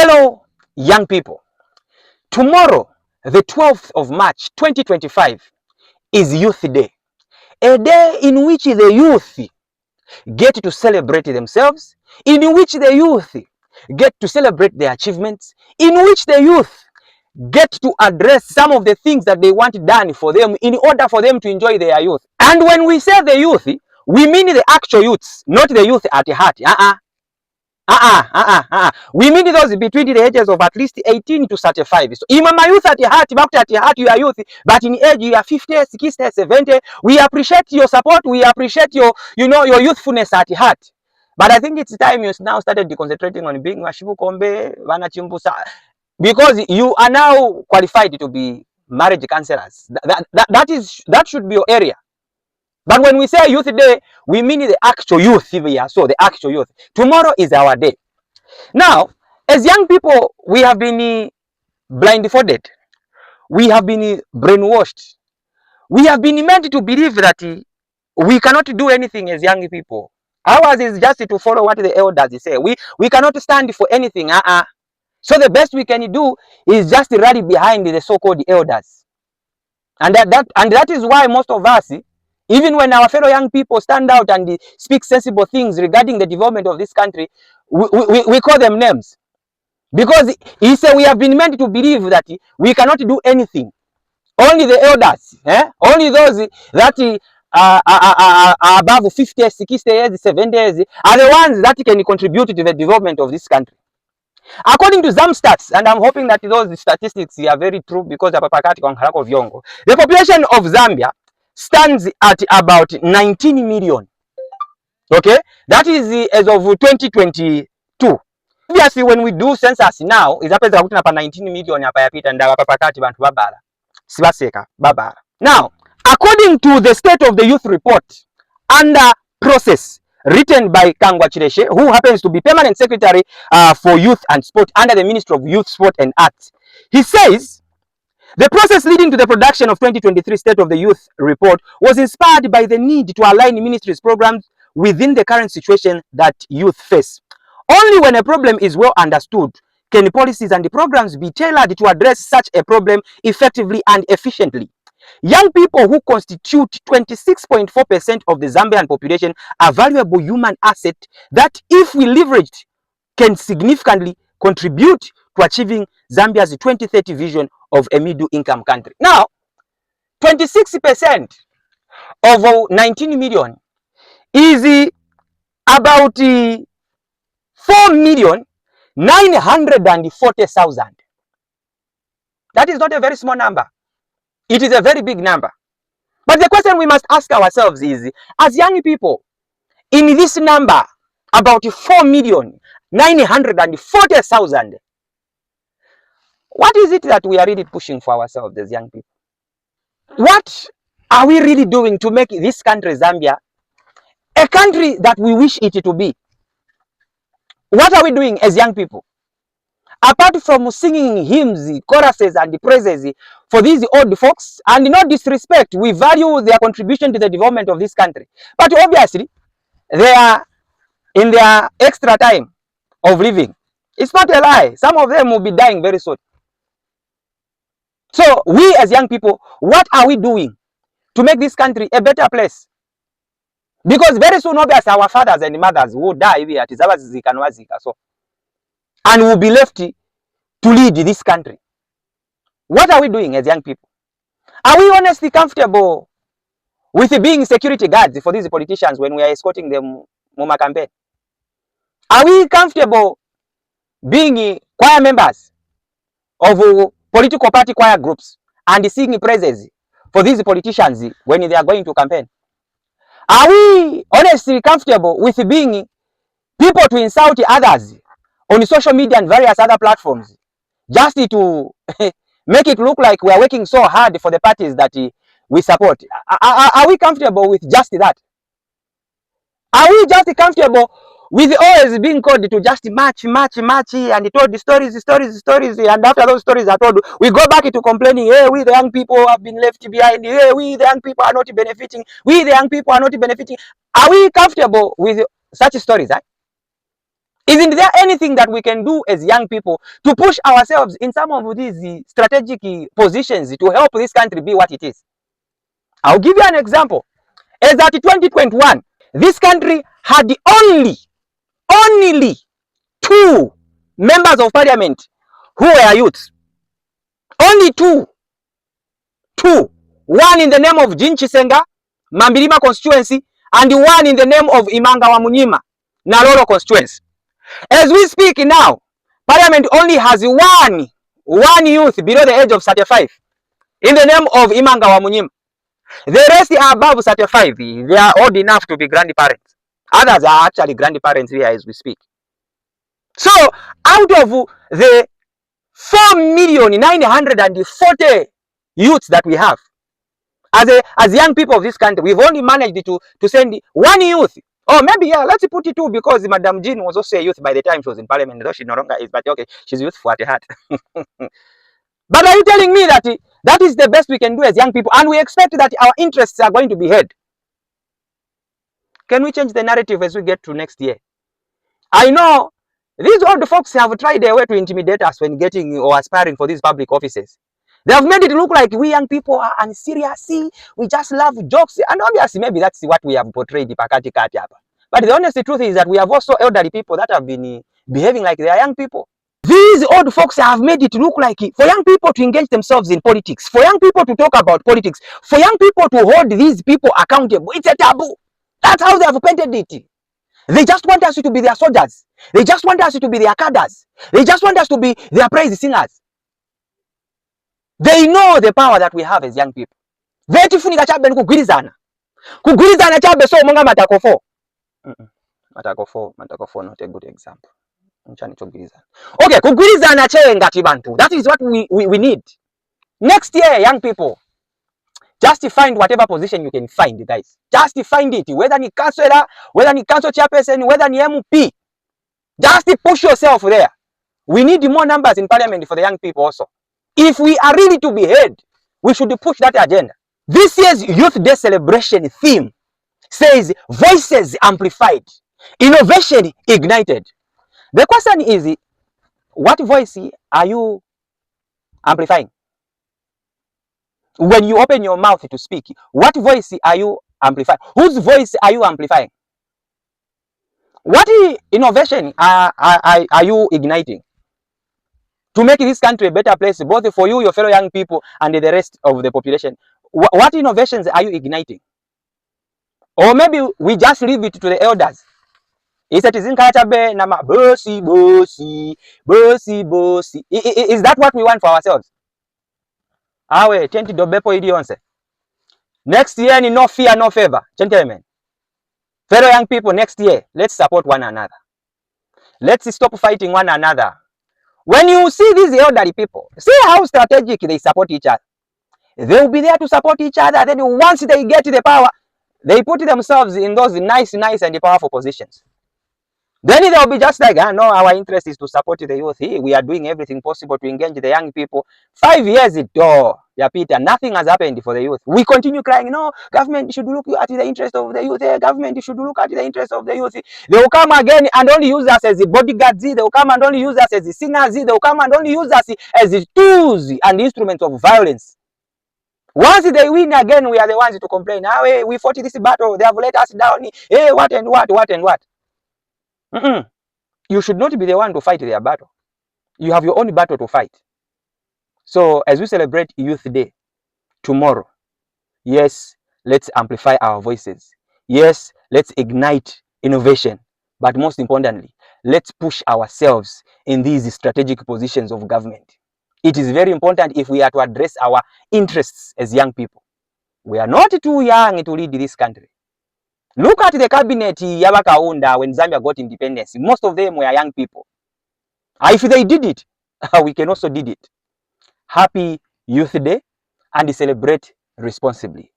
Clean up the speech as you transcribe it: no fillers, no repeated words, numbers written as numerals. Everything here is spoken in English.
Fellow young people, tomorrow, the 12th of March 2025, is Youth Day, a day in which the youth get to celebrate themselves, in which the youth get to celebrate their achievements, in which the youth get to address some of the things that they want done for them in order for them to enjoy their youth. And when we say the youth, we mean the actual youths, not the youth at heart. We mean those between the ages of at least 18 to 35. So, my youth at heart, back at heart, you are youth, but in age you are 50, 60, 70. We appreciate your support. We appreciate your youthfulness at heart. But I think it's time you now started concentrating on being Washibukombe, Wanachimbusa, because you are now qualified to be marriage counselors. That should be your area. But when we say Youth Day, we mean the actual youth here. So the actual youth. Tomorrow is our day. Now, as young people, we have been blindfolded. We have been brainwashed. We have been meant to believe that we cannot do anything as young people. Ours is just to follow what the elders say. We cannot stand for anything. So the best we can do is just rally behind the so-called elders. And that is why most of us, even when our fellow young people stand out and speak sensible things regarding the development of this country, we call them names. Because he said we have been meant to believe that we cannot do anything. Only the elders, only those that are above 50, 60 years, 70 years, are the ones that can contribute to the development of this country. According to Zamstats, and I'm hoping that those statistics are very true because the population of Zambia stands at about 19 million. Okay, that is as of 2022. Obviously, when we do census now, it's happens about 19 million and now, according to the State of the Youth Report under process written by Kangwa Chireshe, who happens to be Permanent Secretary for Youth and Sport under the Ministry of Youth, Sport and Arts, he says, the process leading to the production of 2023 State of the Youth Report was inspired by the need to align ministries' programs within the current situation that youth face. Only when a problem is well understood can policies and the programs be tailored to address such a problem effectively and efficiently. Young people, who constitute 26.4% of the Zambian population, are valuable human asset that, if we leveraged, can significantly contribute to achieving Zambia's 2030 vision of a middle-income country. Now, 26% of 19 million is about 4,940,000. That is not a very small number. It is a very big number. But the question we must ask ourselves is, as young people, in this number, about 4,940,000, what is it that we are really pushing for ourselves as young people? What are we really doing to make this country, Zambia, a country that we wish it to be? What are we doing as young people? Apart from singing hymns, choruses, and praises for these old folks, and no disrespect, we value their contribution to the development of this country. But obviously, they are in their extra time of living. It's not a lie. Some of them will be dying very soon. So we as young people, what are we doing to make this country a better place? Because very soon, obviously, our fathers and mothers will die and will be left to lead this country. What are we doing as young people? Are we honestly comfortable with being security guards for these politicians when we are escorting them Muma campaign? Are we comfortable being choir members of political party choir groups and singing praises for these politicians when they are going to campaign? Are we honestly comfortable with being people to insult others on social media and various other platforms just to make it look like we are working so hard for the parties that we support? Are we comfortable with just that? Are we just comfortable with always being called to just match and told the stories, and after those stories are told, we go back to complaining, hey, we the young people have been left behind, hey, we the young people are not benefiting, we the young people are not benefiting. Are we comfortable with such stories? Isn't there anything that we can do as young people to push ourselves in some of these strategic positions to help this country be what it is? I'll give you an example. As at 2021, this country had only 2 members of parliament who were youths. Only 2. One in the name of Jean Chisenga, Mambilima constituency, and one in the name of Imanga wa Munyima, Naroro constituency. As we speak now, parliament only has one youth below the age of 35 in the name of Imanga wa Munyima. The rest are above 35. They are old enough to be grandparents. Others are actually grandparents here as we speak. So, out of the 4,940,000 youths that we have, as young people of this country, we've only managed to send 1 youth. Or maybe, yeah, let's put it 2, because Madam Jean was also a youth by the time she was in parliament, though she no longer is, but okay, she's youthful at heart. But are you telling me that that is the best we can do as young people, and we expect that our interests are going to be heard? Can we change the narrative as we get to next year? I know these old folks have tried their way to intimidate us when getting or aspiring for these public offices. They have made it look like we young people are unserious, we just love jokes, and obviously maybe that's what we have portrayed. But the honest truth is that we have also elderly people that have been behaving like they are young people. These old folks have made it look like for young people to engage themselves in politics, for young people to talk about politics, for young people to hold these people accountable. It's a taboo. That's how they have painted it. They just want us to be their soldiers. They just want us to be their cadres. They just want us to be their praise singers. They know the power that we have as young people. Vechifunika chabe kugwirizana. Kugwirizana chabe so monga matakofo. Matakofo not a good example. Okay, kugwirizana chenga chibantu. That is what we need. Next year, young people, just find whatever position you can find, guys. Just find it. Whether ni councillor, whether ni council chairperson, whether ni MP. Just push yourself there. We need more numbers in parliament for the young people also. If we are really to be heard, we should push that agenda. This year's Youth Day celebration theme says voices amplified, innovation ignited. The question is, what voice are you amplifying? When you open your mouth to speak, what voice are you amplifying? Whose voice are you amplifying? What innovation are you igniting to make this country a better place, both for you, your fellow young people, and the rest of the population? What innovations are you igniting? Or maybe we just leave it to the elders. Is that what we want for ourselves? Awe, chenti dobepo idionse. Next year, ni no fear, no favor. Gentlemen, fellow young people, next year, let's support one another. Let's stop fighting one another. When you see these elderly people, see how strategic they support each other. They will be there to support each other. Then once they get the power, they put themselves in those nice and powerful positions. Then they'll be just like, no, our interest is to support the youth. We are doing everything possible to engage the young people. 5 years ago, Peter, nothing has happened for the youth. We continue crying, no, government should look at the interest of the youth. Government should look at the interest of the youth. They will come again and only use us as the bodyguards. They will come and only use us as the singers. They will come and only use us as the tools and instruments of violence. Once they win again, we are the ones to complain. Hey, we fought this battle. They have let us down. Hey, what and what. You should not be the one to fight their battle. You have your own battle to fight. So as we celebrate Youth Day tomorrow, yes, let's amplify our voices. Yes, let's ignite innovation. But most importantly, let's push ourselves in these strategic positions of government. It is very important if we are to address our interests as young people. We are not too young to lead this country. Look at the cabinet Yabakaunda when Zambia got independence. Most of them were young people. If they did it, we can also did it. Happy Youth Day, and celebrate responsibly.